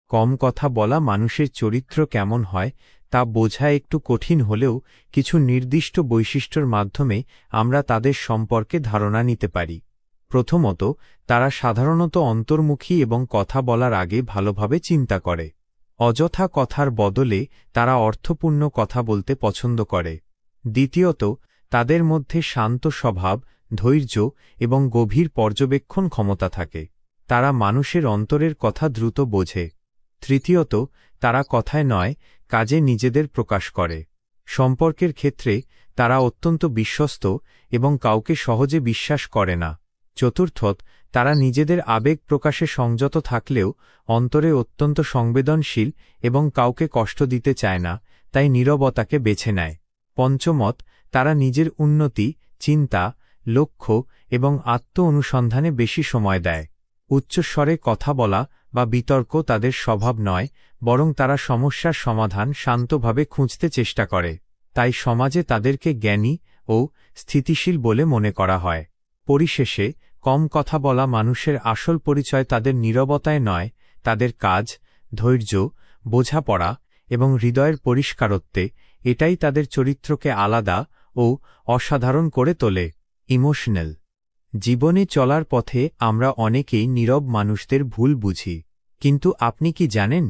কম কথা বলা মানুষের চরিত্র কেমন হয় তা বোঝা একটু কঠিন হলেও কিছু নির্দিষ্ট বৈশিষ্ট্যের মাধ্যমে আমরা তাদের সম্পর্কে ধারণা নিতে পারি। প্রথমত, তারা সাধারণত অন্তর্মুখী এবং কথা বলার আগে ভালোভাবে চিন্তা করে। অযথা কথার বদলে তারা অর্থপূর্ণ কথা বলতে পছন্দ করে। দ্বিতীয়ত, তাদের মধ্যে শান্ত স্বভাব, ধৈর্য এবং গভীর পর্যবেক্ষণ ক্ষমতা থাকে। তারা মানুষের অন্তরের কথা দ্রুত বোঝে। তৃতীয়ত, তারা কথায় নয়, কাজে নিজেদের প্রকাশ করে। সম্পর্কের ক্ষেত্রে তারা অত্যন্ত বিশ্বস্ত এবং কাউকে সহজে বিশ্বাস করে না। চতুর্থত, তারা নিজেদের আবেগ প্রকাশে সংযত থাকলেও অন্তরে অত্যন্ত সংবেদনশীল এবং কাউকে কষ্ট দিতে চায় না, তাই নীরবতাকে বেছে নেয়। পঞ্চমত, তারা নিজের উন্নতি, চিন্তা, লক্ষ্য এবং আত্ম অনুসন্ধানে বেশি সময় দেয়। উচ্চস্বরে কথা বলা বা বিতর্ক তাদের স্বভাব নয়, বরং তারা সমস্যার সমাধান শান্তভাবে খুঁজতে চেষ্টা করে। তাই সমাজে তাদেরকে জ্ঞানী ও স্থিতিশীল বলে মনে করা হয়। পরিশেষে, কম কথা বলা মানুষের আসল পরিচয় তাদের নীরবতায় নয়, তাদের কাজ, ধৈর্য, বোঝাপড়া এবং হৃদয়ের পরিষ্কারত্বে। এটাই তাদের চরিত্রকে আলাদা ও অসাধারণ করে তোলে। ইমোশনাল। জীবনে চলার পথে আমরা অনেকেই নীরব মানুষদের ভুল বুঝি। কিন্তু আপনি কি জানেন,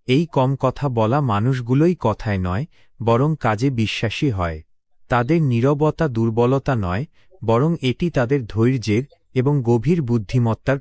এই কম কথা বলা মানুষগুলোই কথায় নয়, বরং কাজে বিশ্বাসী হয়। তাদের নীরবতা দুর্বলতা নয়, বরং এটি তাদের ধৈর্যের এবং গভীর বুদ্ধিমত্তার